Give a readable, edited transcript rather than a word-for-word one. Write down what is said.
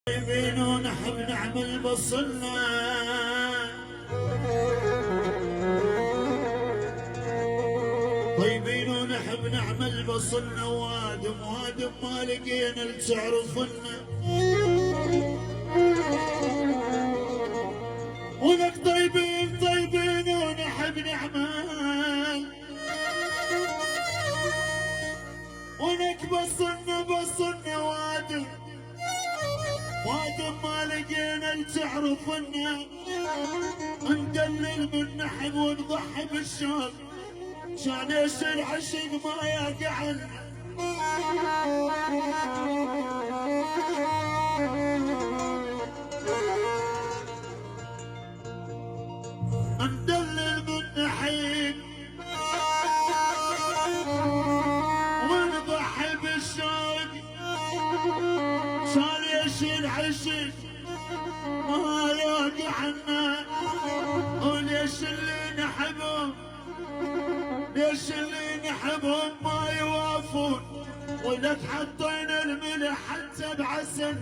طيبين ونحب نعمل بصلنا، طيبين ونحب نعمل بصلنا، وادم ما لقينا اللي تعرفنا، ولك طيبين ونحب نعمل، ولك بصلنا وادم ما لقينا اللي تعرفنا، ندلل من نحب ونضحي بالشوق، شان ايش العشق ما يقعنا. ندلل من نحب ونضحي بالشوق، شان ايش العشق ما يقعنا. وليش اللي نحبهم، ليش اللي نحبهم ما يوافون، ولك حطينا الملح حتى بعسل.